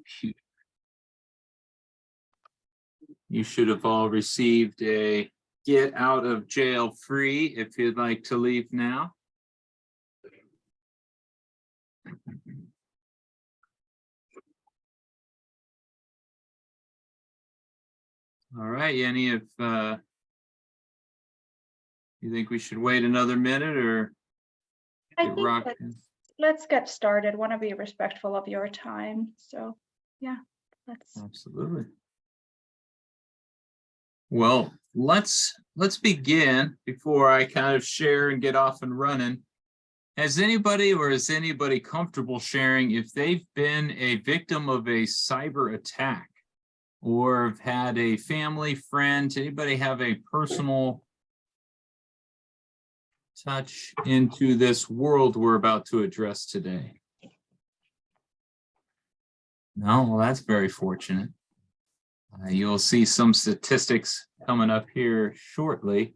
computer. You should have all received a get out of jail free if you'd like to leave now. All right, Yenny, if you think we should wait another minute or I get think rocking? let's get started. Want to be respectful of your time. So yeah, let's. Absolutely. Well, let's begin before I kind of share and get off and running. Has anybody or is anybody comfortable sharing if they've been a victim of a cyber attack or have had a family, friend, anybody have a personal touch into this world we're about to address today? No, well, that's very fortunate. You'll see some statistics coming up here shortly.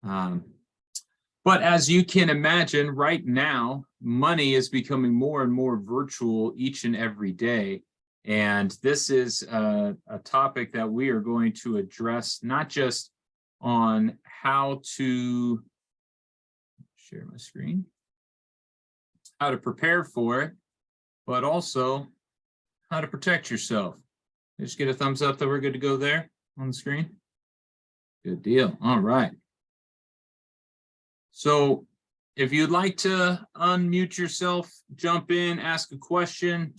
But as you can imagine, right now, money is becoming more and more virtual each and every day. And this is a topic that we are going to address, not just on how to share my screen, how to prepare for it, but also how to protect yourself. Just get a thumbs up that we're good to go there on the screen. Good deal. All right. So if you'd like to unmute yourself, jump in, ask a question,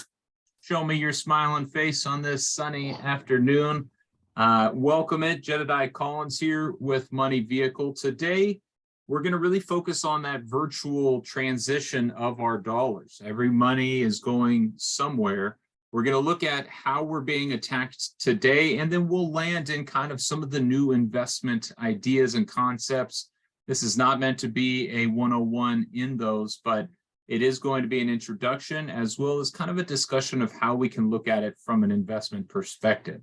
show me your smiling face on this sunny afternoon. Welcome it. Jedediah Collins here with Money Vehicle. Today, we're going to really focus on that virtual transition of our dollars. Every money is going somewhere. We're going to look at how we're being attacked today, and then we'll land in kind of some of the new investment ideas and concepts. This is not meant to be a 101 in those, but it is going to be an introduction as well as kind of a discussion of how we can look at it from an investment perspective.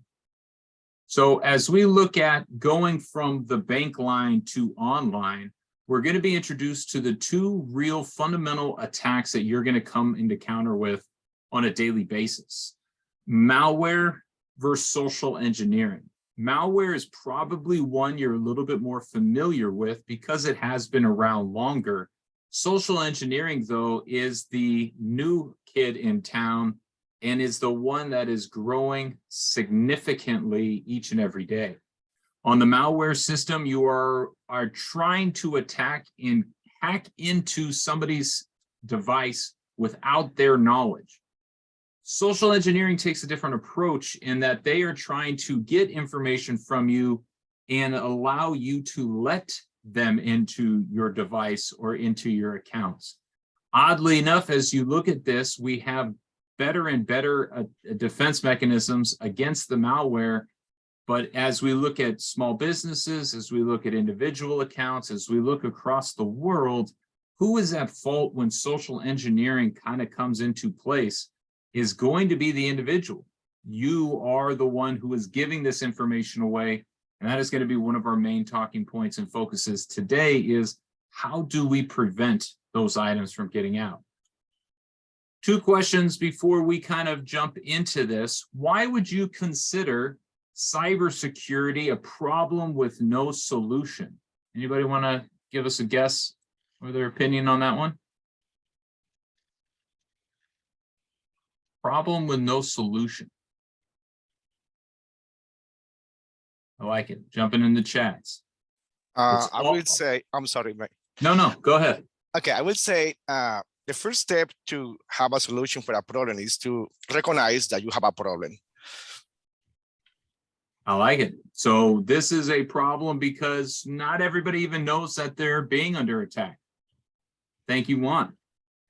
So as we look at going from the bank line to online, we're going to be introduced to the two real fundamental attacks that you're going to come into encounter with on a daily basis. Malware versus social engineering. Malware is probably one you're a little bit more familiar with because it has been around longer. Social engineering, though, is the new kid in town and is the one that is growing significantly each and every day. On the malware system, you are trying to attack and hack into somebody's device without their knowledge. Social engineering takes a different approach in that they are trying to get information from you and allow you to let them into your device or into your accounts. Oddly enough, as you look at this, we have better and better defense mechanisms against the malware. But as we look at small businesses, as we look at individual accounts, as we look across the world, who is at fault when social engineering kind of comes into place is going to be the individual. You are the one who is giving this information away. And that is going to be one of our main talking points and focuses today is how do we prevent those items from getting out? Two questions before we kind of jump into this. Why would you consider cybersecurity a problem with no solution? Anybody want to give us a guess or their opinion on that one? Problem with no solution. I like it. Jumping in the chats. I would say, I'm sorry, Mike. No, go ahead. Okay, I would say the first step to have a solution for a problem is to recognize that you have a problem. I like it. So this is a problem because not everybody even knows that they're being under attack. Thank you, Juan.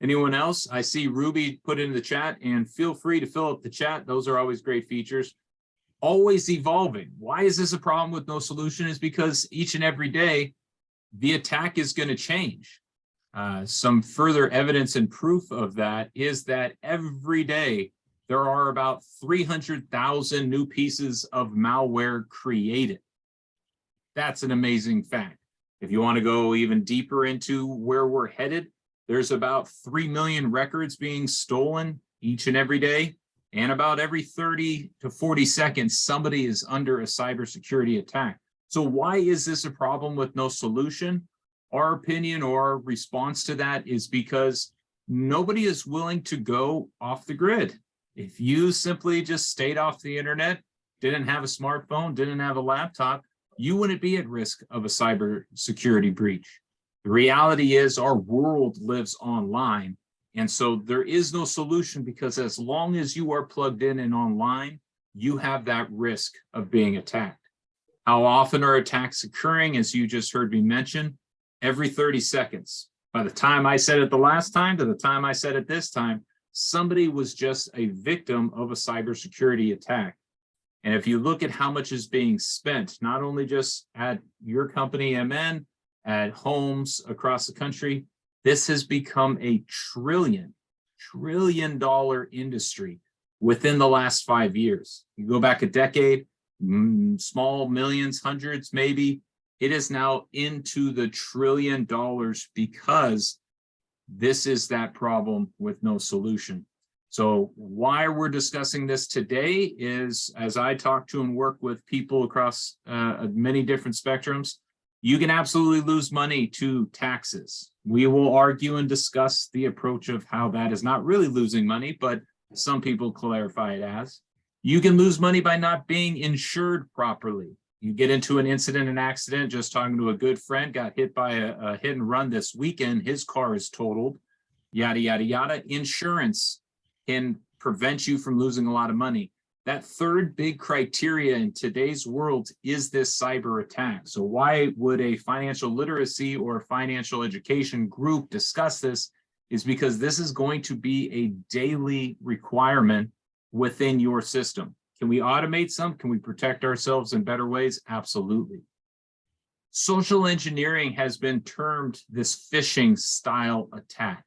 Anyone else? I see Ruby put in the chat, and feel free to fill up the chat. Those are always great features. Always evolving. Why is this a problem with no solution? Is because each and every day, the attack is going to change. Some further evidence and proof of that is that every day, there are about 300,000 new pieces of malware created. That's an amazing fact. If you want to go even deeper into where we're headed, there's about 3 million records being stolen each and every day. And about every 30 to 40 seconds, somebody is under a cybersecurity attack. So why is this a problem with no solution? Our opinion or response to that is because nobody is willing to go off the grid. If you simply just stayed off the internet, didn't have a smartphone, didn't have a laptop, you wouldn't be at risk of a cybersecurity breach. The reality is our world lives online. And so there is no solution, because as long as you are plugged in and online, you have that risk of being attacked. How often are attacks occurring? As you just heard me mention, every 30 seconds. By the time I said it the last time to the time I said it this time, somebody was just a victim of a cybersecurity attack. And if you look at how much is being spent, not only just at your company, MN, at homes across the country, this has become a trillion dollar industry within the last 5 years. You go back a decade, small millions, hundreds, maybe. It is now into the $1 trillion because this is that problem with no solution. So why we're discussing this today is, as I talk to and work with people across many different spectrums, you can absolutely lose money to taxes. We will argue and discuss the approach of how that is not really losing money, but some people clarify it as. You can lose money by not being insured properly. You get into an incident, an accident, just talking to a good friend, got hit by a hit and run this weekend, his car is totaled, yada, yada, yada. Insurance can prevent you from losing a lot of money. That third big criteria in today's world is this cyber attack. So why would a financial literacy or financial education group discuss this? Is because this is going to be a daily requirement within your system. Can we automate some? Can we protect ourselves in better ways? Absolutely. Social engineering has been termed this phishing style attack.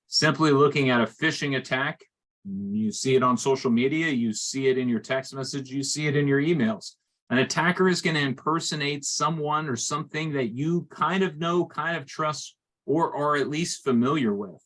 Simply looking at a phishing attack, you see it on social media, you see it in your text message, you see it in your emails. An attacker is going to impersonate someone or something that you kind of know, kind of trust, or are at least familiar with.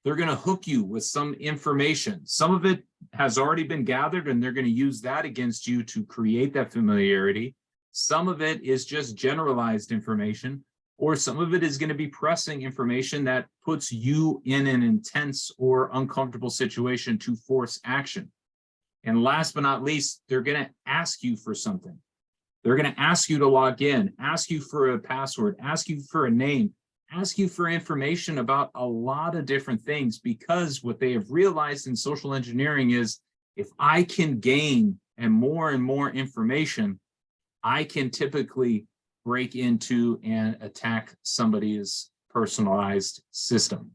They're going to hook you with some information. Some of it has already been gathered, and they're going to use that against you to create that familiarity. Some of it is just generalized information, or some of it is going to be pressing information that puts you in an intense or uncomfortable situation to force action. And last but not least, they're going to ask you for something. They're going to ask you to log in, ask you for a password, ask you for a name, ask you for information about a lot of different things, because what they have realized in social engineering is if I can gain and more information, I can typically break into and attack somebody's personalized system.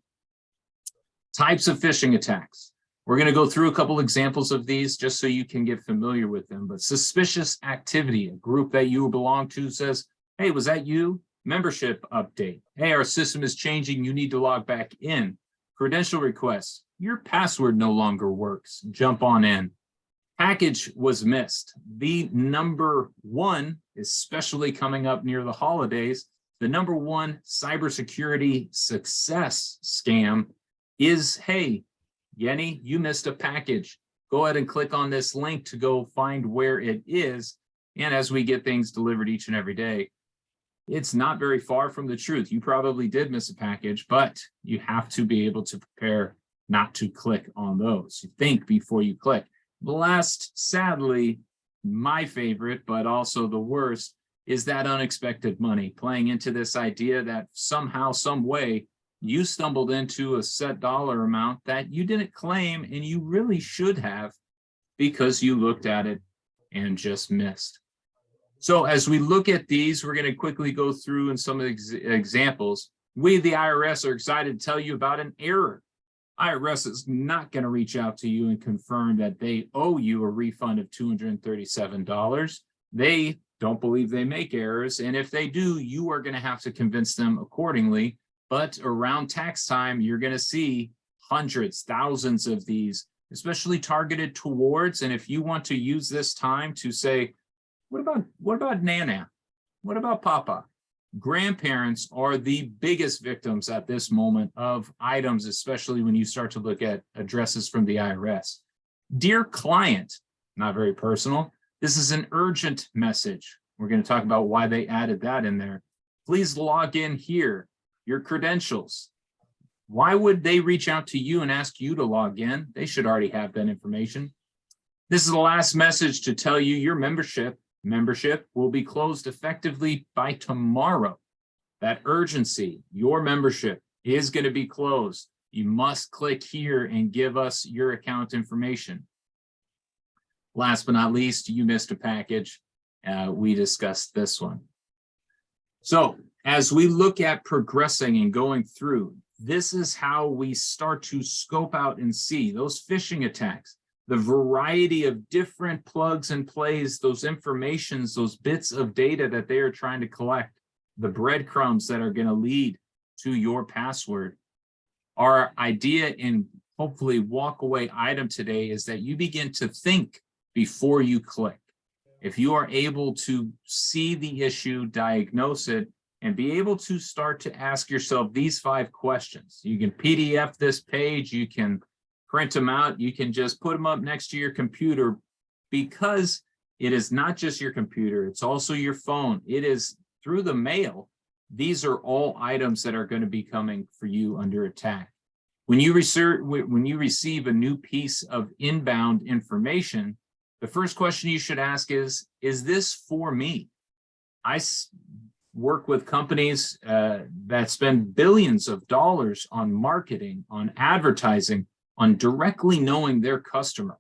Types of phishing attacks. We're going to go through a couple examples of these just so you can get familiar with them. But suspicious activity, a group that you belong to says, hey, was that you? Membership update. Hey, our system is changing. You need to log back in. Credential requests. Your password no longer works. Jump on in. Package was missed. The number one, especially coming up near the holidays, the number one cybersecurity success scam is, hey, Yenny, you missed a package. Go ahead and click on this link to go find where it is. And as we get things delivered each and every day, it's not very far from the truth. You probably did miss a package, but you have to be able to prepare not to click on those. You think before you click. The last, sadly, my favorite, but also the worst, is that unexpected money, playing into this idea that somehow, some way, you stumbled into a set dollar amount that you didn't claim and you really should have, because you looked at it and just missed. So as we look at these, we're going to quickly go through in some of the examples. We, the IRS, are excited to tell you about an error. IRS is not going to reach out to you and confirm that they owe you a refund of $237. They don't believe they make errors. And if they do, you are going to have to convince them accordingly. But around tax time, you're going to see hundreds, thousands of these, especially targeted towards. And if you want to use this time to say, what about Nana? What about Papa? Grandparents are the biggest victims at this moment of items, especially when you start to look at addresses from the IRS. Dear client, not very personal. This is an urgent message. We're going to talk about why they added that in there. Please log in here, your credentials. Why would they reach out to you and ask you to log in? They should already have that information. This is the last message to tell you your membership will be closed effectively by tomorrow. That urgency, your membership is going to be closed. You must click here and give us your account information. Last but not least, you missed a package. We discussed this one. So as we look at progressing and going through, this is how we start to scope out and see those phishing attacks, the variety of different plugs and plays, those informations, those bits of data that they are trying to collect, the breadcrumbs that are going to lead to your password. Our idea in hopefully walk away item today is that you begin to think before you click. If you are able to see the issue, diagnose it, and be able to start to ask yourself these 5 questions. You can PDF this page, you can print them out, you can just put them up next to your computer, because it is not just your computer, it's also your phone. It is through the mail. These are all items that are going to be coming for you under attack. When you receive a new piece of inbound information, the first question you should ask is this for me? I work with companies that spend billions of dollars on marketing, on advertising, on directly knowing their customer.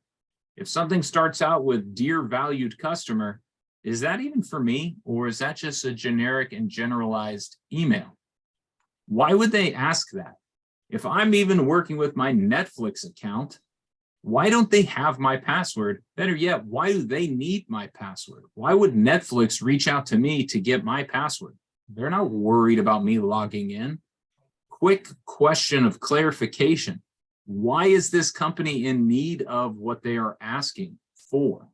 If something starts out with "Dear valued customer," is that even for me, or is that just a generic and generalized email? Why would they ask that? If I'm even working with my Netflix account, why don't they have my password? Better yet, why do they need my password? Why would Netflix reach out to me to get my password? They're not worried about me logging in. Quick question of clarification. Why is this company in need of what they are asking for?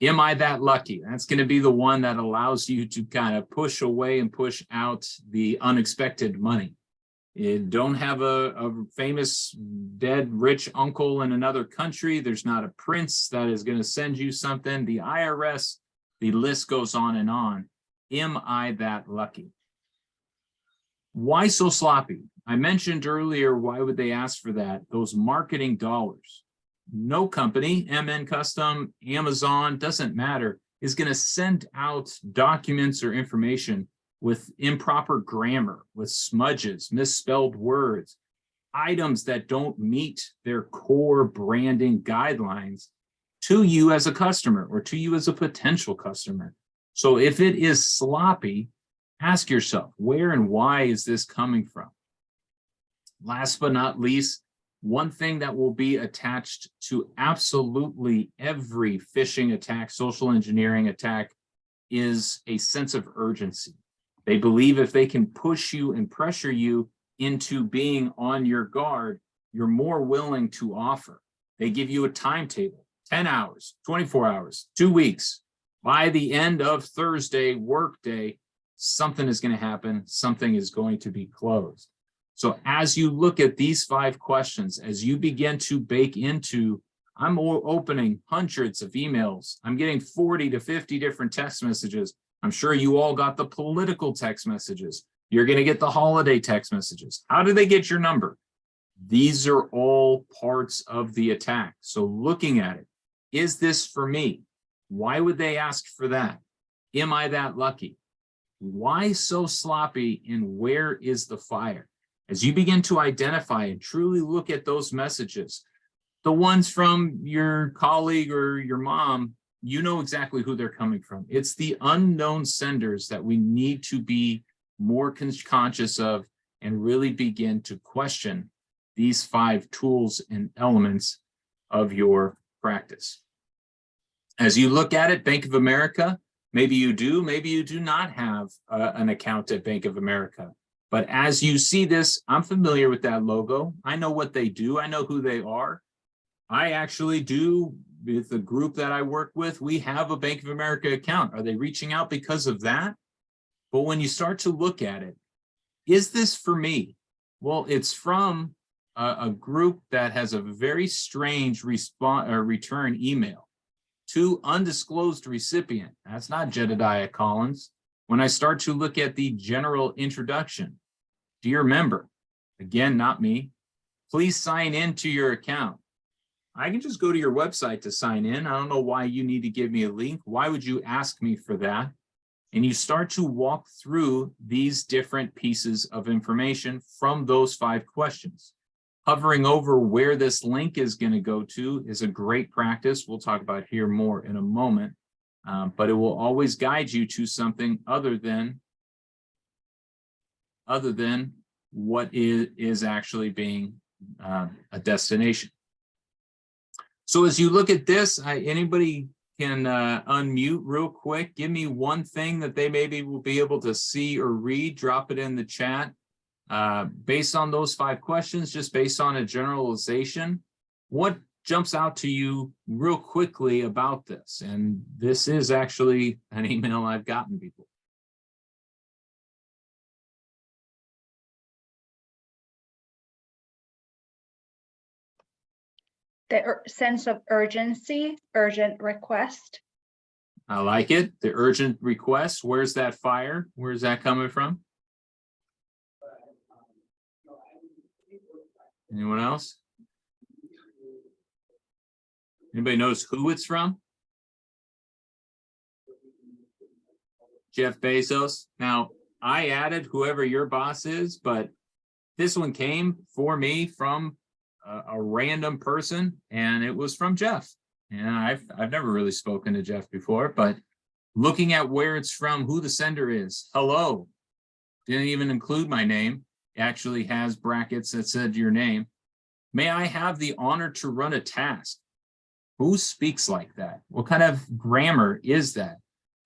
Am I that lucky? That's going to be the one that allows you to kind of push away and push out the unexpected money. You don't have a famous dead rich uncle in another country. There's not a prince that is going to send you something. The IRS, the list goes on and on. Am I that lucky? Why so sloppy? I mentioned earlier, why would they ask for that? Those marketing dollars. No company, MN Custom, Amazon, doesn't matter, is going to send out documents or information with improper grammar, with smudges, misspelled words, items that don't meet their core branding guidelines to you as a customer or to you as a potential customer. So if it is sloppy, ask yourself, where and why is this coming from? Last but not least, one thing that will be attached to absolutely every phishing attack, social engineering attack, is a sense of urgency. They believe if they can push you and pressure you into being on your guard, you're more willing to offer. They give you a timetable, 10 hours, 24 hours, 2 weeks. By the end of Thursday, workday, something is going to happen. Something is going to be closed. So as you look at these 5 questions, as you begin to bake into, I'm opening hundreds of emails. I'm getting 40 to 50 different text messages. I'm sure you all got the political text messages. You're going to get the holiday text messages. How do they get your number? These are all parts of the attack. So looking at it, is this for me? Why would they ask for that? Am I that lucky? Why so sloppy, and where is the fire? As you begin to identify and truly look at those messages, the ones from your colleague or your mom, you know exactly who they're coming from. It's the unknown senders that we need to be more conscious of and really begin to question these 5 tools and elements of your practice. As you look at it, Bank of America, maybe you do not have an account at Bank of America. But as you see this, I'm familiar with that logo. I know what they do. I know who they are. I actually do, with the group that I work with, we have a Bank of America account. Are they reaching out because of that? But when you start to look at it, is this for me? Well, it's from a group that has a very strange return email to undisclosed recipient. That's not Jedediah Collins. When I start to look at the general introduction, dear member, again, not me, please sign into your account. I can just go to your website to sign in. I don't know why you need to give me a link. Why would you ask me for that? And you start to walk through these different pieces of information from those 5 questions. Hovering over where this link is going to go to is a great practice. We'll talk about here more in a moment, but it will always guide you to something other than what is actually being a destination. So as you look at this, anybody can unmute real quick. Give me one thing that they maybe will be able to see or read. Drop it in the chat. Based on those 5 questions, just based on a generalization, what jumps out to you real quickly about this? And this is actually an email I've gotten before. The sense of urgency, urgent request. I like it. The urgent request. Where's that fire? Where's that coming from? Anyone else? Anybody knows who it's from? Jeff Bezos. Now, I added whoever your boss is, but this one came for me from a random person, and it was from Jeff. And I've never really spoken to Jeff before, but looking at where it's from, who the sender is, hello, didn't even include my name, actually has brackets that said your name. May I have the honor to run a task? Who speaks like that? What kind of grammar is that?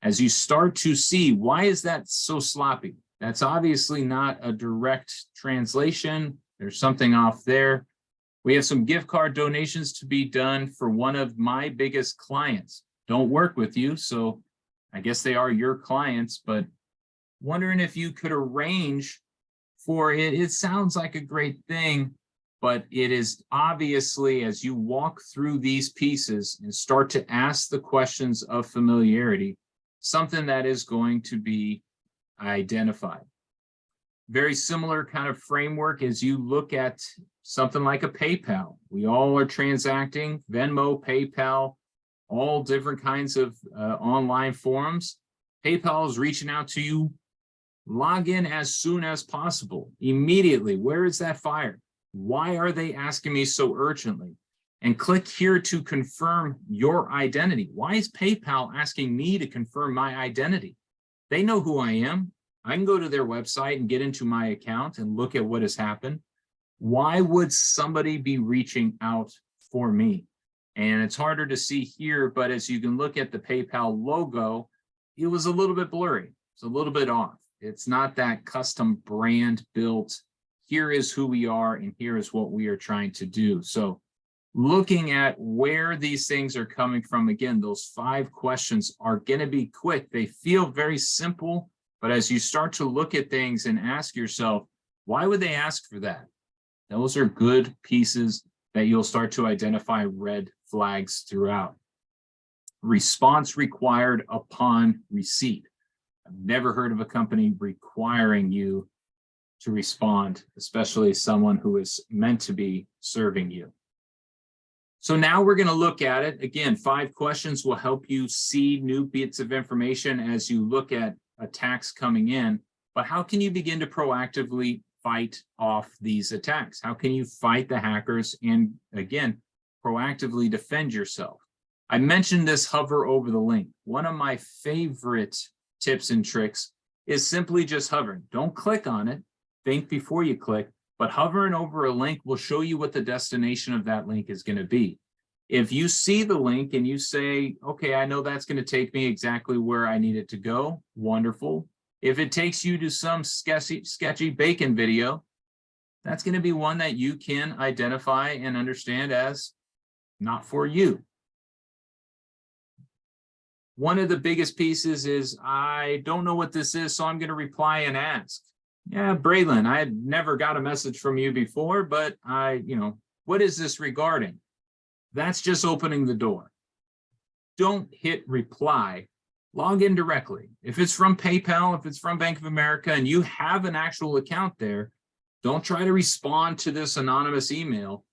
As you start to see, why is that so sloppy? That's obviously not a direct translation. There's something off there. We have some gift card donations to be done for one of my biggest clients. Don't work with you, so I guess they are your clients, but wondering if you could arrange for it. It sounds like a great thing, but it is obviously, as you walk through these pieces and start to ask the questions of familiarity, something that is going to be identified. Very similar kind of framework as you look at something like a PayPal. We all are transacting, Venmo, PayPal, all different kinds of online forums. PayPal is reaching out to you. Log in as soon as possible, immediately. Where is that fire? Why are they asking me so urgently? And click here to confirm your identity. Why is PayPal asking me to confirm my identity? They know who I am. I can go to their website and get into my account and look at what has happened. Why would somebody be reaching out for me? And it's harder to see here, but as you can look at the PayPal logo, it was a little bit blurry. It's a little bit off. It's not that custom brand built. Here is who we are, and here is what we are trying to do. So looking at where these things are coming from, again, those 5 questions are going to be quick. They feel very simple, but as you start to look at things and ask yourself, why would they ask for that? Those are good pieces that you'll start to identify red flags throughout. Response required upon receipt. I've never heard of a company requiring you to respond, especially someone who is meant to be serving you. So now we're going to look at it. Again, 5 questions will help you see new bits of information as you look at attacks coming in. But how can you begin to proactively fight off these attacks? How can you fight the hackers and, again, proactively defend yourself? I mentioned this hover over the link. One of my favorite tips and tricks is simply just hovering. Don't click on it. Think before you click, but hovering over a link will show you what the destination of that link is going to be. If you see the link and you say, okay, I know that's going to take me exactly where I need it to go, wonderful. If it takes you to some sketchy bacon video, that's going to be one that you can identify and understand as not for you. One of the biggest pieces is, I don't know what this is, so I'm going to reply and ask. Yeah, Braylon, I had never got a message from you before, but what is this regarding? That's just opening the door. Don't hit reply, log in directly. If it's from PayPal, if it's from Bank of America, and you have an actual account there, don't try to respond to this anonymous email.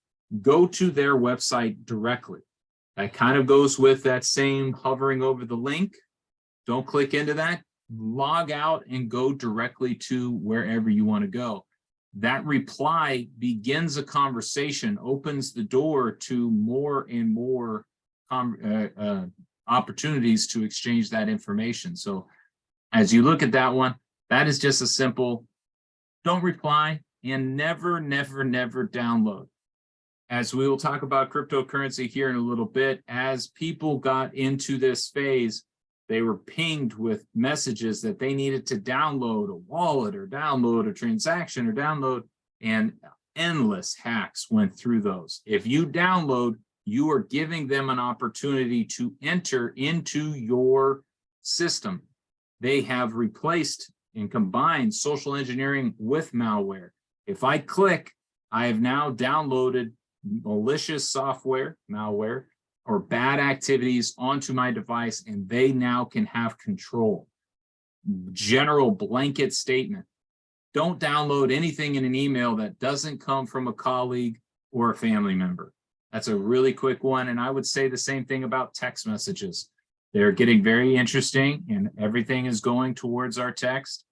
Go to their website directly. That kind of goes with that same hovering over the link. Don't click into that. Log out and go directly to wherever you want to go. That reply begins a conversation, opens the door to more and more opportunities to exchange that information. So as you look at that one, that is just a simple, don't reply and never, never, never download. As we will talk about cryptocurrency here in a little bit, as people got into this phase, they were pinged with messages that they needed to download a wallet or download a transaction or download, and endless hacks went through those. If you download, you are giving them an opportunity to enter into your system. They have replaced and combined social engineering with malware. If I click, I have now downloaded malicious software, malware, or bad activities onto my device, and they now can have control. General blanket statement. Don't download anything in an email that doesn't come from a colleague or a family member. That's a really quick one. And I would say the same thing about text messages. They're getting very interesting and everything is going towards our text.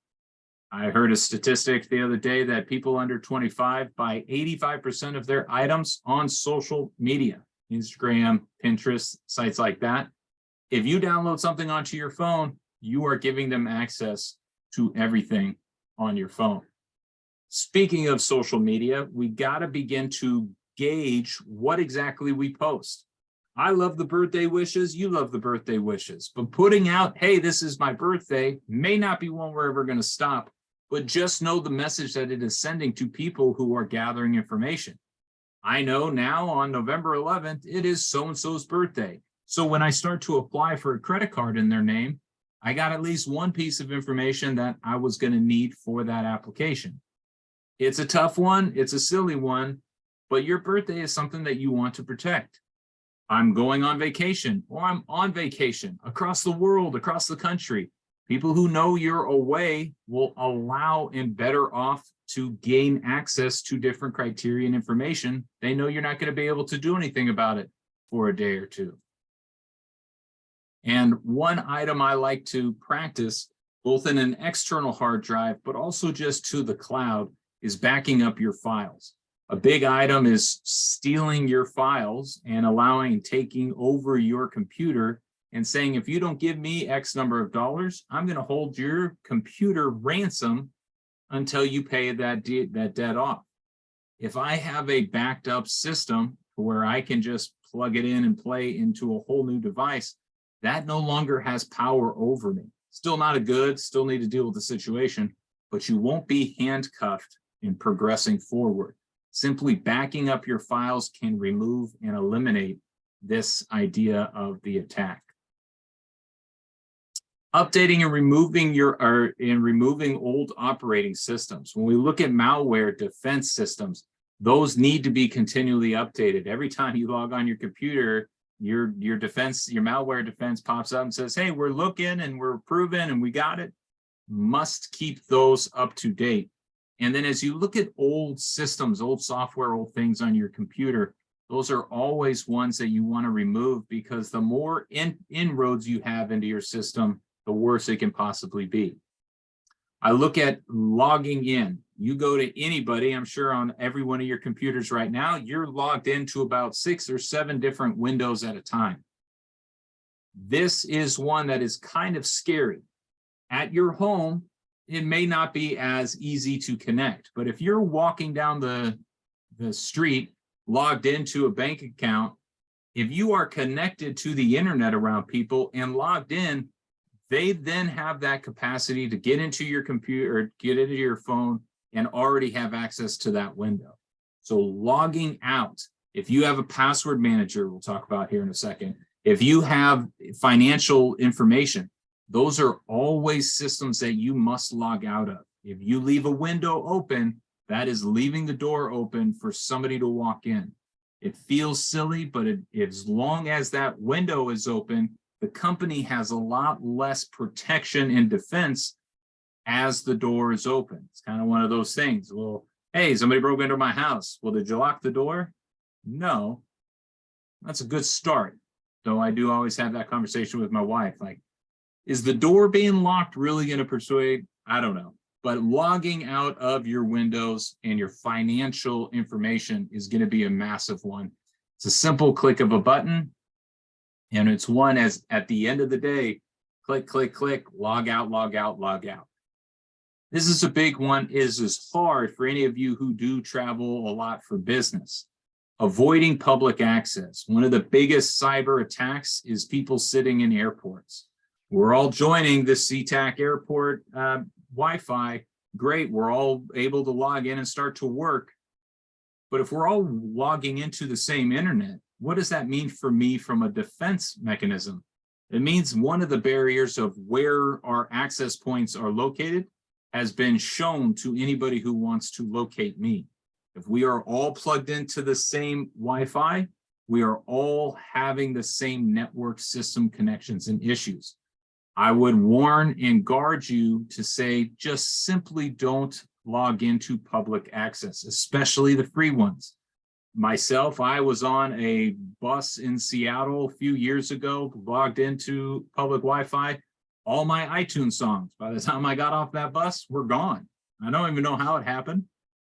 I heard a statistic the other day that people under 25 buy 85% of their items on social media, Instagram, Pinterest, sites like that. If you download something onto your phone, you are giving them access to everything on your phone. Speaking of social media, we got to begin to gauge what exactly we post. I love the birthday wishes, you love the birthday wishes, but putting out, hey, this is my birthday, may not be one we're ever going to stop, but just know the message that it is sending to people who are gathering information. I know now on November 11th, it is so-and-so's birthday. So when I start to apply for a credit card in their name, I got at least one piece of information that I was going to need for that application. It's a tough one, it's a silly one, but your birthday is something that you want to protect. I'm going on vacation, or I'm on vacation across the world, across the country. People who know you're away will allow and better off to gain access to different criteria and information. They know you're not going to be able to do anything about it for a day or two. And one item I like to practice, both in an external hard drive, but also just to the cloud, is backing up your files. A big item is stealing your files and taking over your computer and saying, if you don't give me X number of dollars, I'm going to hold your computer ransom until you pay that debt off. If I have a backed up system where I can just plug it in and play into a whole new device, that no longer has power over me. Still not a good, still need to deal with the situation, but you won't be handcuffed in progressing forward. Simply backing up your files can remove and eliminate this idea of the attack. Updating and removing old operating systems. When we look at malware defense systems, those need to be continually updated. Every time you log on your computer, your malware defense pops up and says, hey, we're looking and we're proven and we got it. Must keep those up to date. And then as you look at old systems, old software, old things on your computer, those are always ones that you want to remove, because the more inroads you have into your system, the worse it can possibly be. I look at logging in. You go to anybody, I'm sure on every one of your computers right now, you're logged into about 6 or 7 different windows at a time. This is one that is kind of scary. At your home, it may not be as easy to connect, but if you're walking down the street, logged into a bank account, if you are connected to the internet around people and logged in, they then have that capacity to get into your computer or get into your phone and already have access to that window. So logging out, if you have a password manager, we'll talk about here in a second, if you have financial information, those are always systems that you must log out of. If you leave a window open, that is leaving the door open for somebody to walk in. It feels silly, but as long as that window is open, the company has a lot less protection and defense as the door is open. It's kind of one of those things. Well, hey, somebody broke into my house. Well, did you lock the door? No. That's a good start. Though I do always have that conversation with my wife. Like, is the door being locked really going to persuade? I don't know. But logging out of your windows and your financial information is going to be a massive one. It's a simple click of a button. And it's one as at the end of the day, click, click, click, log out, log out, log out. This is a big one. It is hard for any of you who do travel a lot for business. Avoiding public access. One of the biggest cyber attacks is people sitting in airports. We're all joining the SeaTac airport Wi-Fi. Great, we're all able to log in and start to work. But if we're all logging into the same internet, what does that mean for me from a defense mechanism? It means one of the barriers of where our access points are located has been shown to anybody who wants to locate me. If we are all plugged into the same Wi-Fi, we are all having the same network system connections and issues. I would warn and guard you to say, just simply don't log into public access, especially the free ones. Myself, I was on a bus in Seattle a few years ago, logged into public Wi-Fi. All my iTunes songs, by the time I got off that bus, were gone. I don't even know how it happened,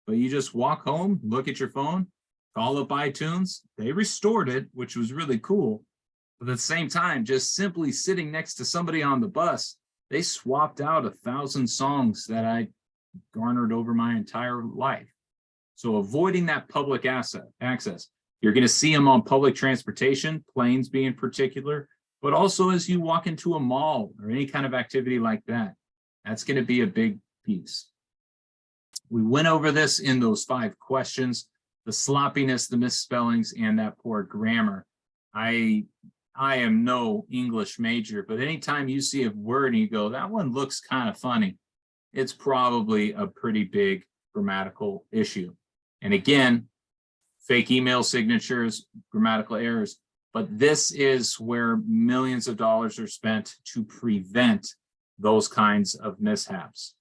but you just walk home, look at your phone, call up iTunes. They restored it, which was really cool. But at the same time, just simply sitting next to somebody on the bus, they swapped out 1,000 songs that I garnered over my entire life. So avoiding that public access, you're going to see them on public transportation, planes being particular, but also as you walk into a mall or any kind of activity like that. That's going to be a big piece. We went over this in those 5 questions, the sloppiness, the misspellings, and that poor grammar. I am no English major, but anytime you see a word and you go, that one looks kind of funny, it's probably a pretty big grammatical issue. And again, fake email signatures, grammatical errors, but this is where millions of dollars are spent to prevent those kinds of mishaps.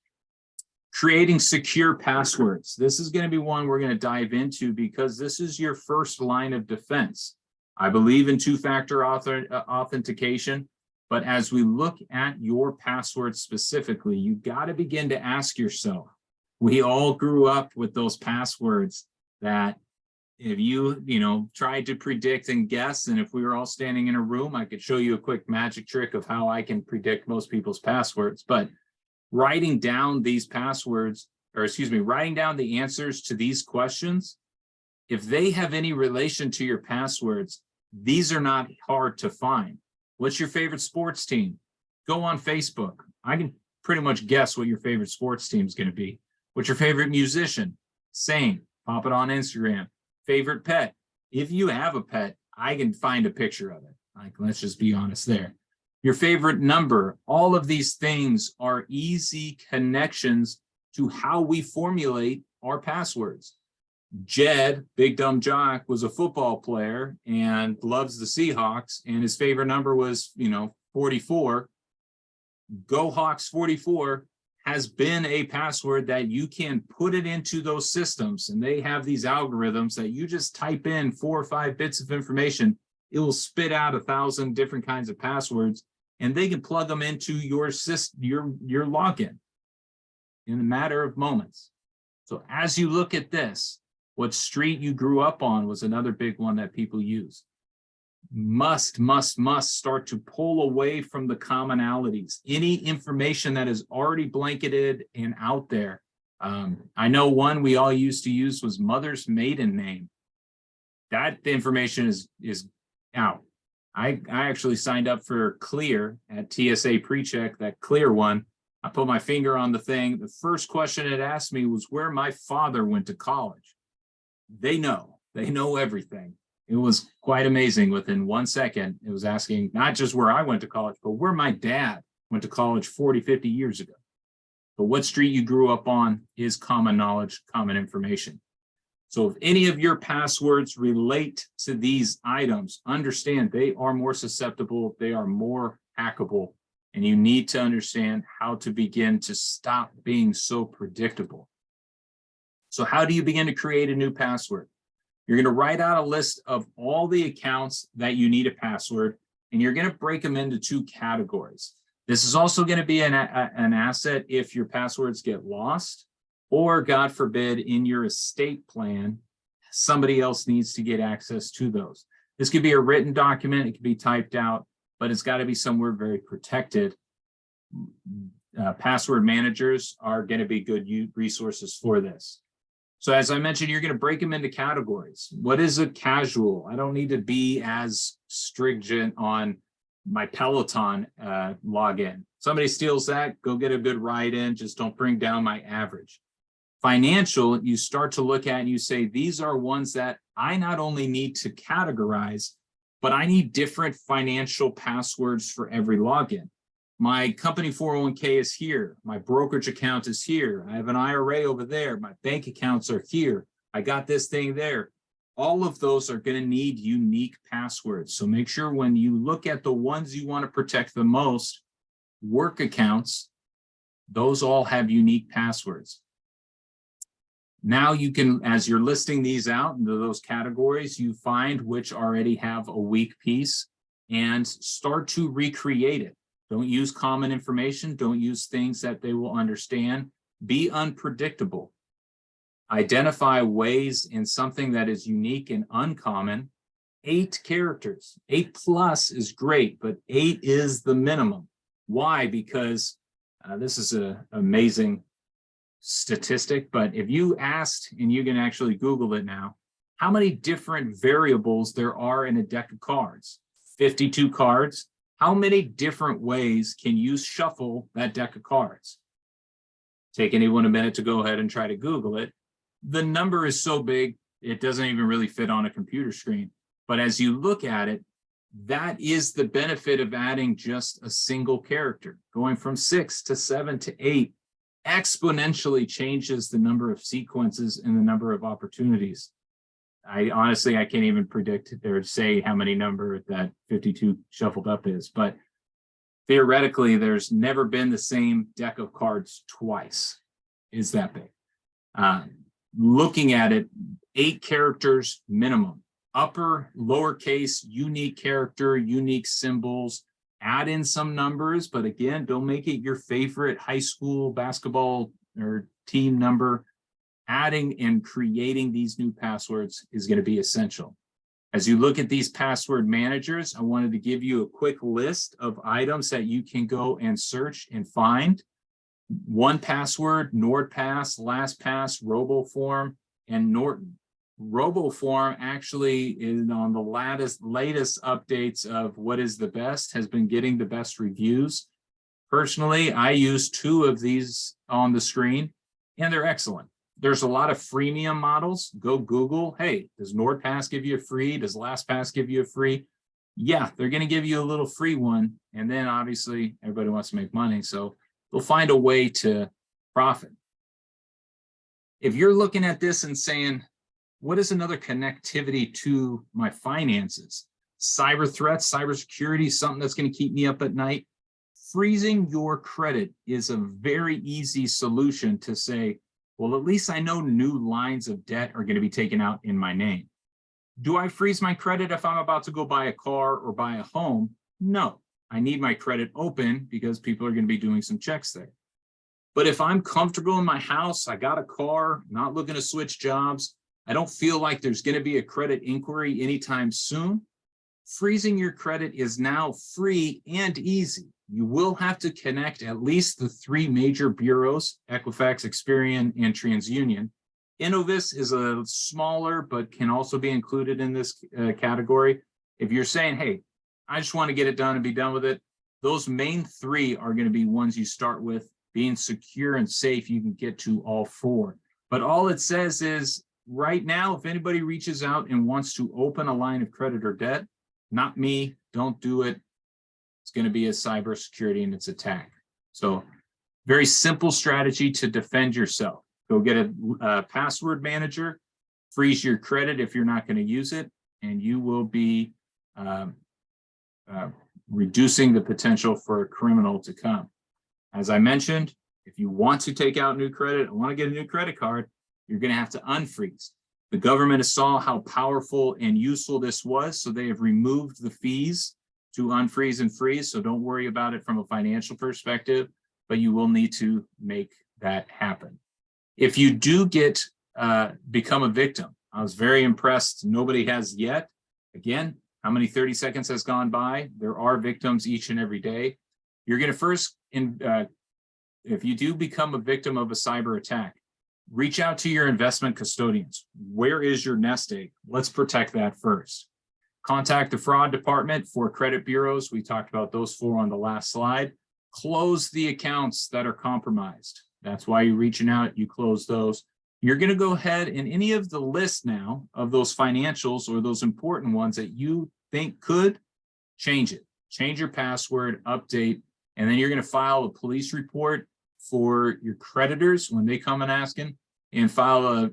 Creating secure passwords. This is going to be one we're going to dive into because this is your first line of defense. I believe in two-factor authentication, but as we look at your password specifically, you got to begin to ask yourself, we all grew up with those passwords that if you tried to predict and guess, and if we were all standing in a room, I could show you a quick magic trick of how I can predict most people's passwords. But writing down these passwords, writing down the answers to these questions, if they have any relation to your passwords, these are not hard to find. What's your favorite sports team? Go on Facebook. I can pretty much guess what your favorite sports team is going to be. What's your favorite musician? Same. Pop it on Instagram. Favorite pet? If you have a pet, I can find a picture of it. Like, let's just be honest there. Your favorite number? All of these things are easy connections to how we formulate our passwords. Jed, Big Dumb Jock, was a football player and loves the Seahawks, and his favorite number was, 44. Go Hawks 44 has been a password that you can put it into those systems, and they have these algorithms that you just type in 4 or 5 bits of information. It will spit out 1,000 different kinds of passwords, and they can plug them into your system, your login in a matter of moments. So as you look at this, what street you grew up on was another big one that people use. Must start to pull away from the commonalities. Any information that is already blanketed and out there. I know one we all used to use was mother's maiden name. That information is out. I actually signed up for Clear at TSA PreCheck, that Clear one. I put my finger on the thing. The first question it asked me was where my father went to college. They know everything. It was quite amazing. Within 1 second, it was asking not just where I went to college, but where my dad went to college 40, 50 years ago. but what street you grew up on is common knowledge, common information. So if any of your passwords relate to these items, understand they are more susceptible, they are more hackable, and you need to understand how to begin to stop being so predictable. So how do you begin to create a new password? You're going to write out a list of all the accounts that you need a password, and you're going to break them into 2 categories. This is also going to be an asset if your passwords get lost, or God forbid, in your estate plan, somebody else needs to get access to those. This could be a written document, it could be typed out, but it's got to be somewhere very protected. Password managers are going to be good resources for this. So as I mentioned, you're going to break them into categories. What is a casual? I don't need to be as stringent on my Peloton login. Somebody steals that, go get a good ride in, just don't bring down my average. Financial, you start to look at and you say, these are ones that I not only need to categorize, but I need different financial passwords for every login. My company 401k is here. My brokerage account is here. I have an IRA over there. My bank accounts are here. I got this thing there. All of those are going to need unique passwords. So make sure when you look at the ones you want to protect the most, work accounts, those all have unique passwords. Now you can, as you're listing these out into those categories, you find which already have a weak piece and start to recreate it. Don't use common information. Don't use things that they will understand. Be unpredictable. Identify ways in something that is unique and uncommon. 8 characters. 8+ is great, but 8 is the minimum. Why? Because this is an amazing statistic, but if you asked, and you can actually Google it now, how many different variables there are in a deck of cards? 52 cards. How many different ways can you shuffle that deck of cards? Take anyone a minute to go ahead and try to Google it. The number is so big, it doesn't even really fit on a computer screen. But as you look at it, that is the benefit of adding just a single character. Going from 6 to 7 to 8 exponentially changes the number of sequences and the number of opportunities. I honestly can't even predict or say how many number that 52 shuffled up is, but theoretically, there's never been the same deck of cards twice. Is that big? Looking at it, 8 characters minimum. Upper, lowercase, unique character, unique symbols. Add in some numbers, but again, don't make it your favorite high school basketball or team number. Adding and creating these new passwords is going to be essential. As you look at these password managers, I wanted to give you a quick list of items that you can go and search and find. 1Password, NordPass, LastPass, RoboForm, and Norton. RoboForm actually is on the latest updates of what is the best, has been getting the best reviews. Personally, I use 2 of these on the screen, and they're excellent. There's a lot of freemium models. Go Google, hey, does NordPass give you a free? Does LastPass give you a free? Yeah, they're going to give you a little free one. And then obviously everybody wants to make money. So they'll find a way to profit. If you're looking at this and saying, what is another connectivity to my finances? Cyber threats, cybersecurity, something that's going to keep me up at night. Freezing your credit is a very easy solution to say, well, at least I know new lines of debt are going to be taken out in my name. Do I freeze my credit if I'm about to go buy a car or buy a home? No, I need my credit open because people are going to be doing some checks there. But if I'm comfortable in my house, I got a car, not looking to switch jobs, I don't feel like there's going to be a credit inquiry anytime soon, freezing your credit is now free and easy. You will have to connect at least the 3 major bureaus, Equifax, Experian, and TransUnion. Innovis is a smaller, but can also be included in this category. If you're saying, hey, I just want to get it done and be done with it, those main 3 are going to be ones you start with. Being secure and safe, you can get to all 4. But all it says is, right now, if anybody reaches out and wants to open a line of credit or debt, not me, don't do it. It's going to be a cybersecurity and its attack. So Very simple strategy to defend yourself. Go get a password manager, freeze your credit if you're not going to use it, and you will be reducing the potential for a criminal to come. As I mentioned, if you want to take out new credit, want to get a new credit card, you're going to have to unfreeze. The government saw how powerful and useful this was, so they have removed the fees to unfreeze and freeze. So don't worry about it from a financial perspective, but you will need to make that happen. If you do become a victim, I was very impressed. Nobody has yet. Again, how many 30 seconds has gone by? There are victims each and every day. You're going to first, if you do become a victim of a cyber attack, reach out to your investment custodians. Where is your nest egg? Let's protect that first. Contact the fraud department for credit bureaus. We talked about those 4 on the last slide. Close the accounts that are compromised. That's why you're reaching out. You close those. You're going to go ahead and any of the list now of those financials or those important ones that you think could, change it. Change your password, update, and then you're going to file a police report for your creditors when they come and asking, and file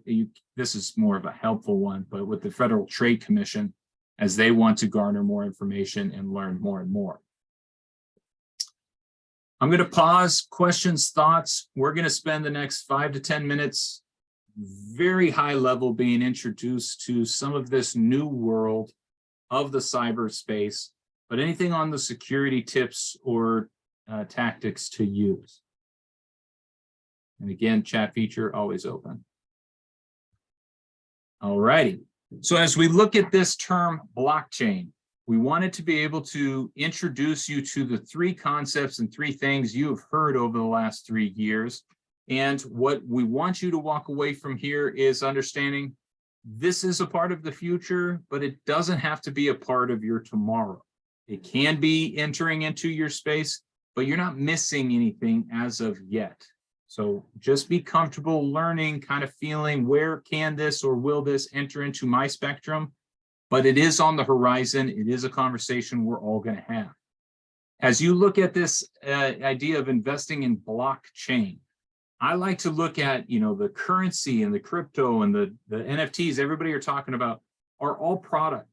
this is more of a helpful one, but with the Federal Trade Commission, as they want to garner more information and learn more and more. I'm going to pause, questions, thoughts. We're going to spend the next 5 to 10 minutes very high level being introduced to some of this new world of the cyberspace, but anything on the security tips or tactics to use. And again, chat feature always open. All righty. So as we look at this term blockchain, we wanted to be able to introduce you to the 3 concepts and 3 things you have heard over the last 3 years. And what we want you to walk away from here is understanding this is a part of the future, but it doesn't have to be a part of your tomorrow. It can be entering into your space, but you're not missing anything as of yet. So just be comfortable learning, kind of feeling where can this or will this enter into my spectrum, but it is on the horizon. It is a conversation we're all going to have. As you look at this idea of investing in blockchain, I like to look at, the currency and the crypto and the NFTs everybody are talking about are all product.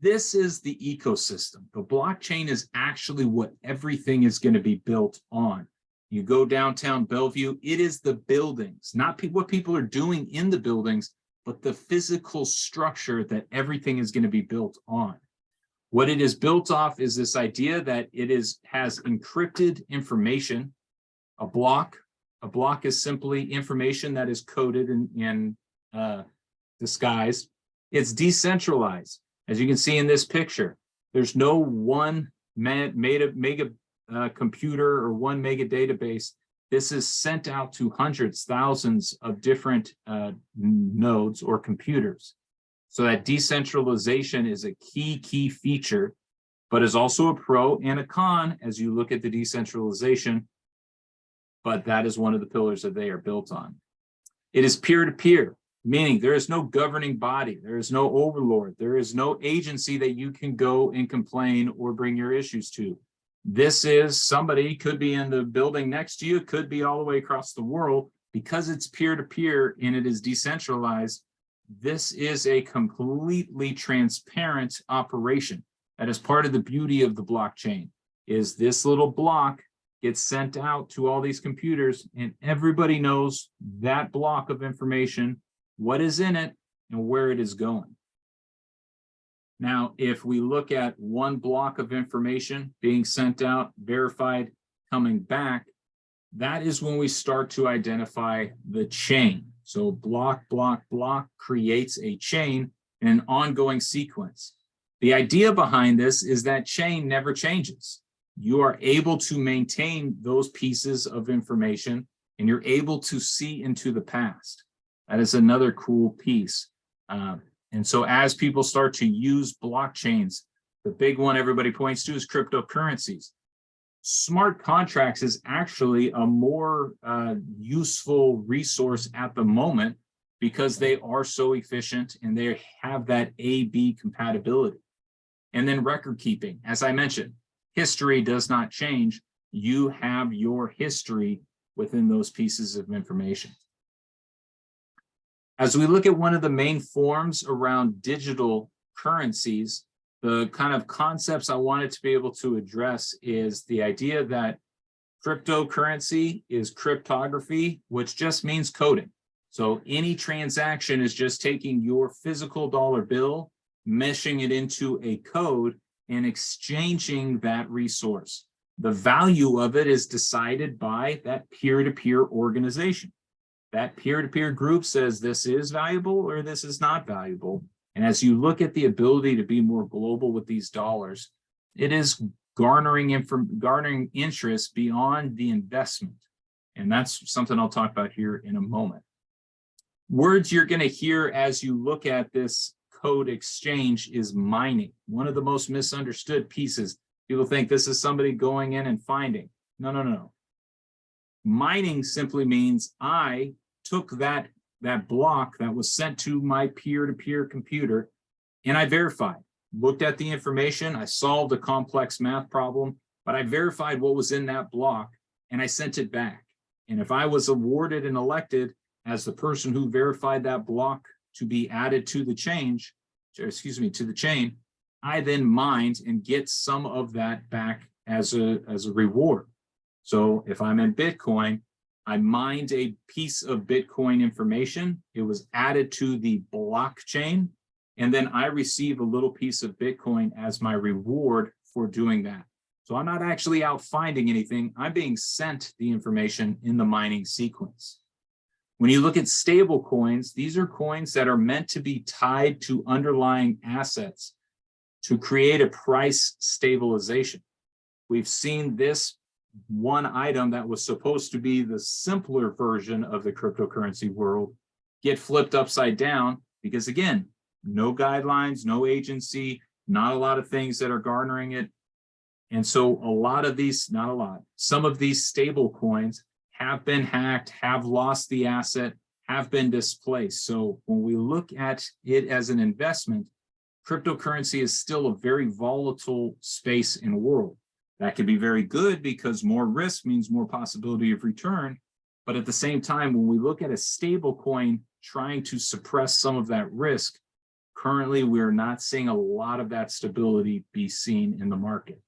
This is the ecosystem. The blockchain is actually what everything is going to be built on. You go downtown Bellevue, it is the buildings, not what people are doing in the buildings, but the physical structure that everything is going to be built on. What it is built off is this idea that it has encrypted information. A block is simply information that is coded and disguised. It's decentralized. As you can see in this picture, there's no one mega computer or 1 mega database. This is sent out to hundreds, thousands of different nodes or computers. So that decentralization is a key feature, but is also a pro and a con as you look at the decentralization. But that is one of the pillars that they are built on. It is peer-to-peer, meaning there is no governing body, there is no overlord, there is no agency that you can go and complain or bring your issues to. This is somebody could be in the building next to you, could be all the way across the world. Because it's peer-to-peer and it is decentralized, this is a completely transparent operation. That is part of the beauty of the blockchain, is this little block gets sent out to all these computers and everybody knows that block of information, what is in it and where it is going. Now, if we look at one block of information being sent out, verified, coming back, that is when we start to identify the chain. So block creates a chain in an ongoing sequence. The idea behind this is that chain never changes. You are able to maintain those pieces of information and you're able to see into the past. That is another cool piece. And so as people start to use blockchains, the big one everybody points to is cryptocurrencies. Smart contracts is actually a more useful resource at the moment because they are so efficient and they have that A/B compatibility. And then record keeping, as I mentioned, history does not change. You have your history within those pieces of information. As we look at one of the main forms around digital currencies, the kind of concepts I wanted to be able to address is the idea that cryptocurrency is cryptography, which just means coding. So any transaction is just taking your physical dollar bill, meshing it into a code, and exchanging that resource. The value of it is decided by that peer-to-peer organization. That peer-to-peer group says this is valuable or this is not valuable. And as you look at the ability to be more global with these dollars, it is garnering interest beyond the investment. And that's something I'll talk about here in a moment. Words you're going to hear as you look at this code exchange is mining. One of the most misunderstood pieces. People think this is somebody going in and finding. No, no, no. Mining simply means I took that block that was sent to my peer-to-peer computer and I verified, looked at the information, I solved a complex math problem, but I verified what was in that block and I sent it back. And if I was awarded and elected as the person who verified that block to be added to the chain, I then mined and get some of that back as a reward. So if I'm in Bitcoin, I mined a piece of Bitcoin information. It was added to the blockchain, and then I receive a little piece of Bitcoin as my reward for doing that. So I'm not actually out finding anything. I'm being sent the information in the mining sequence. When you look at stable coins, these are coins that are meant to be tied to underlying assets to create a price stabilization. We've seen this one item that was supposed to be the simpler version of the cryptocurrency world get flipped upside down because, again, no guidelines, no agency, not a lot of things that are garnering it. And so a lot of these, not a lot, some of these stable coins have been hacked, have lost the asset, have been displaced. So when we look at it as an investment, cryptocurrency is still a very volatile space in the world. That can be very good because more risk means more possibility of return. But at the same time, when we look at a stable coin trying to suppress some of that risk, currently we're not seeing a lot of that stability be seen in the market.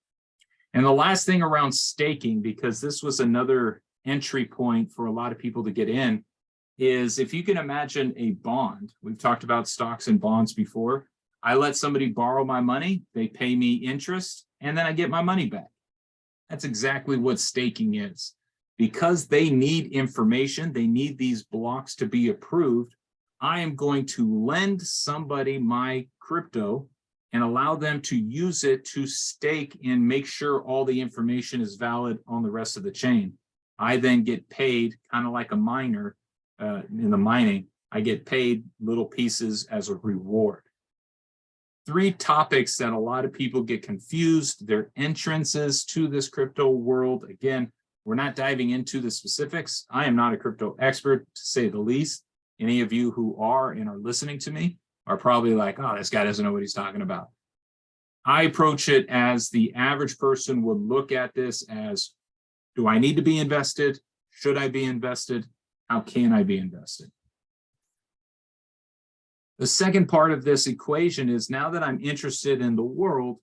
And the last thing around staking, because this was another entry point for a lot of people to get in, is if you can imagine a bond. We've talked about stocks and bonds before. I let somebody borrow my money, they pay me interest, and then I get my money back. That's exactly what staking is. Because they need information, they need these blocks to be approved, I am going to lend somebody my crypto and allow them to use it to stake and make sure all the information is valid on the rest of the chain. I then get paid, kind of like a miner in the mining, I get paid little pieces as a reward. Three topics that a lot of people get confused, their entrances to this crypto world. Again, we're not diving into the specifics. I am not a crypto expert, to say the least. Any of you who are and are listening to me are probably like, oh, this guy doesn't know what he's talking about. I approach it as the average person would look at this as, do I need to be invested? Should I be invested? How can I be invested? The second part of this equation is, now that I'm interested in the world,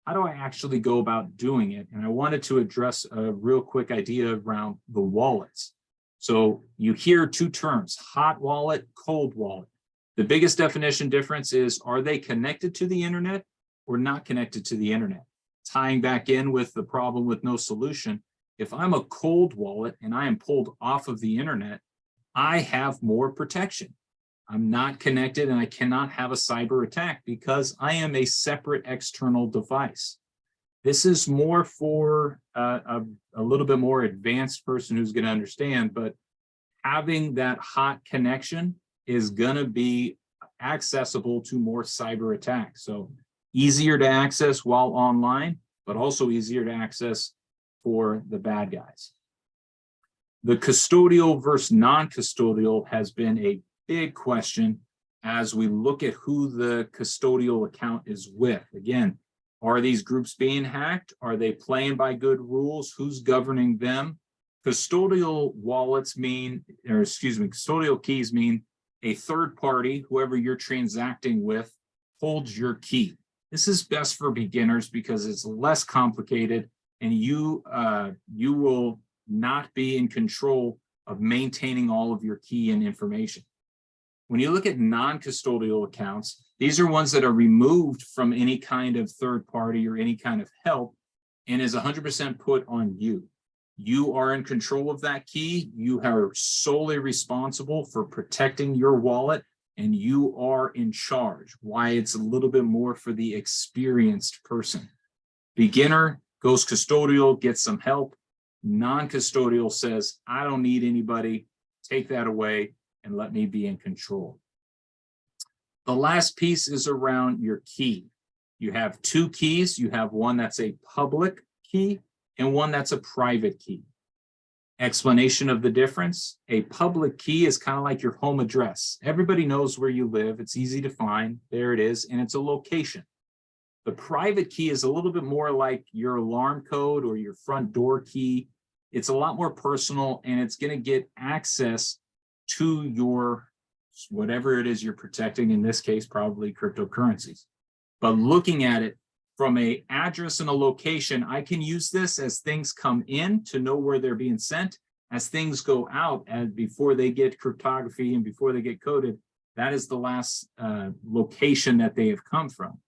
how do I actually go about doing it? And I wanted to address a real quick idea around the wallets. So you hear two terms, hot wallet, cold wallet. The biggest definition difference is, are they connected to the internet or not connected to the internet? Tying back in with the problem with no solution, if I'm a cold wallet and I am pulled off of the internet, I have more protection. I'm not connected and I cannot have a cyber attack because I am a separate external device. This is more for a little bit more advanced person who's going to understand, but having that hot connection is going to be accessible to more cyber attacks. So easier to access while online, but also easier to access for the bad guys. The custodial versus non-custodial has been a big question as we look at who the custodial account is with. Again, are these groups being hacked? Are they playing by good rules? Who's governing them? Custodial wallets mean, or excuse me, custodial keys mean a third party, whoever you're transacting with, holds your key. This is best for beginners because it's less complicated, and you will not be in control of maintaining all of your key and information. When you look at non-custodial accounts, these are ones that are removed from any kind of third party or any kind of help and is 100% put on you. You are in control of that key. You are solely responsible for protecting your wallet, and you are in charge. Why it's a little bit more for the experienced person. Beginner goes custodial, gets some help. Non-custodial says, I don't need anybody, take that away and let me be in control. The last piece is around your key. You have two keys. You have one that's a public key and one that's a private key. Explanation of the difference. A public key is kind of like your home address. Everybody knows where you live. It's easy to find. There it is, and it's a location. The private key is a little bit more like your alarm code or your front door key. It's a lot more personal, and it's going to get access to your whatever it is you're protecting, in this case, probably cryptocurrencies. But looking at it from an address and a location, I can use this as things come in to know where they're being sent. As things go out, and before they get cryptography and before they get coded, that is the last location that they have come from.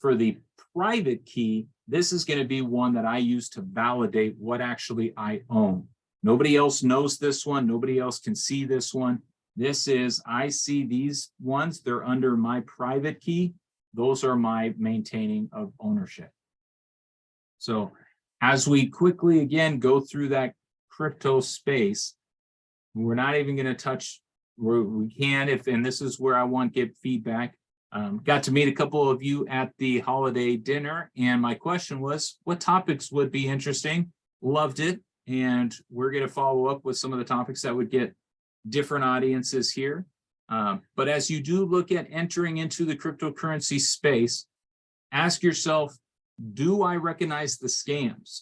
For the private key, this is going to be one that I use to validate what actually I own. Nobody else knows this one. Nobody else can see this one. This is, I see these ones, they're under my private key. Those are my maintaining of ownership. So as we quickly, again, go through that crypto space, we're not even going to touch where we can, and this is where I want to get feedback. Got to meet a couple of you at the holiday dinner, and my question was, what topics would be interesting? Loved it, and we're going to follow up with some of the topics that would get different audiences here. But as you do look at entering into the cryptocurrency space, ask yourself, do I recognize the scams?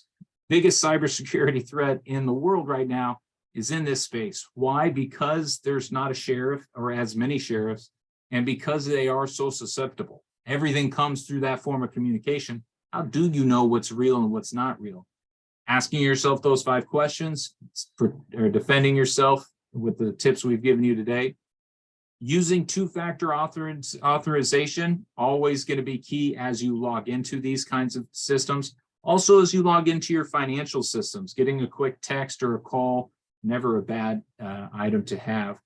Biggest cybersecurity threat in the world right now is in this space. Why? Because there's not a sheriff or as many sheriffs, and because they are so susceptible. Everything comes through that form of communication. How do you know what's real and what's not real? Asking yourself those 5 questions, or defending yourself with the tips we've given you today. Using two-factor authorization, always going to be key as you log into these kinds of systems. Also, as you log into your financial systems, getting a quick text or a call, never a bad item to have.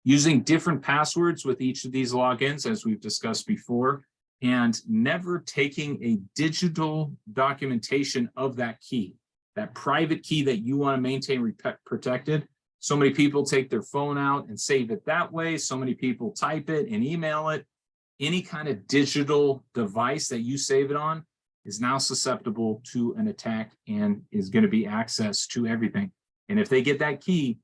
Using different passwords with each of these logins, as we've discussed before, and never taking a digital documentation of that key, that private key that you want to maintain protected. So many people take their phone out and save it that way. So many people type it and email it. Any kind of digital device that you save it on is now susceptible to an attack and is going to be access to everything. And if they get that key,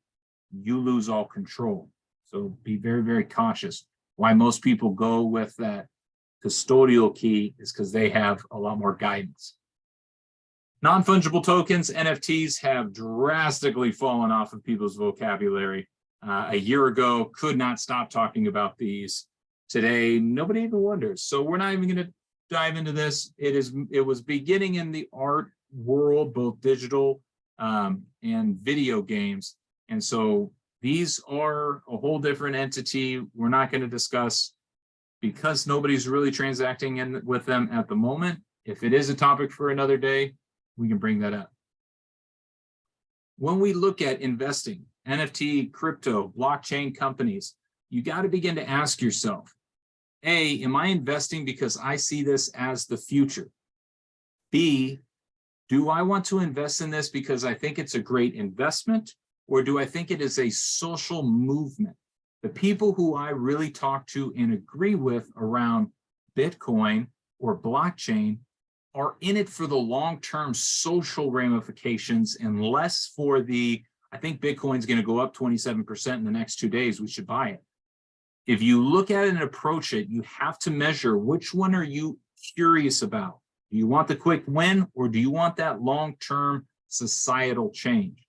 you lose all control. So be very, very cautious. Why most people go with that custodial key is because they have a lot more guidance. Non-fungible tokens, NFTs, have drastically fallen off of people's vocabulary. A year ago, could not stop talking about these. Today, nobody even wonders. So we're not even going to dive into this. It was beginning in the art world, both digital and video games. And so these are a whole different entity. We're not going to discuss because nobody's really transacting with them at the moment. If it is a topic for another day, we can bring that up. When we look at investing, NFT, crypto, blockchain companies, you got to begin to ask yourself, A, am I investing because I see this as the future? B, do I want to invest in this because I think it's a great investment, or do I think it is a social movement? The people who I really talk to and agree with around Bitcoin or blockchain are in it for the long-term social ramifications and less for the, I think Bitcoin's going to go up 27% in the next 2 days, we should buy it. If you look at it and approach it, you have to measure which one are you curious about. Do you want the quick win, or do you want that long-term societal change?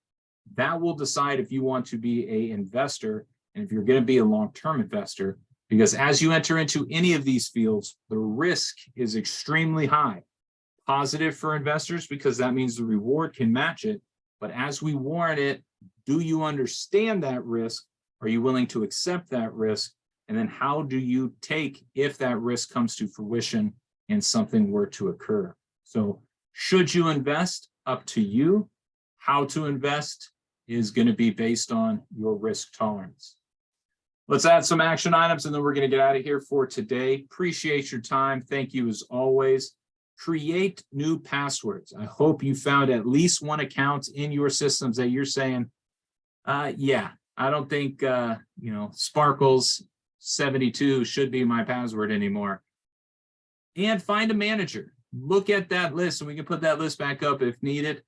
That will decide if you want to be an investor and if you're going to be a long-term investor, because as you enter into any of these fields, the risk is extremely high. Positive for investors because that means the reward can match it. But as we warrant it, do you understand that risk? Are you willing to accept that risk? And then how do you take if that risk comes to fruition and something were to occur? So should you invest? Up to you. How to invest is going to be based on your risk tolerance. Let's add some action items and then we're going to get out of here for today. Appreciate your time. Thank you as always. Create new passwords. I hope you found at least one account in your systems that you're saying, yeah, I don't think, Sparkles 72 should be my password anymore. And find a manager. Look at that list and we can put that list back up if needed.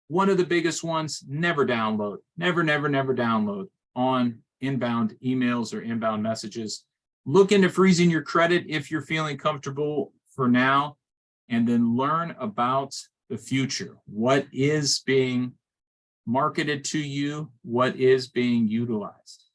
One of the biggest ones, never download. Never download on inbound emails or inbound messages. Look into freezing your credit if you're feeling comfortable for now, and then learn about the future. What is being marketed to you? What is being utilized?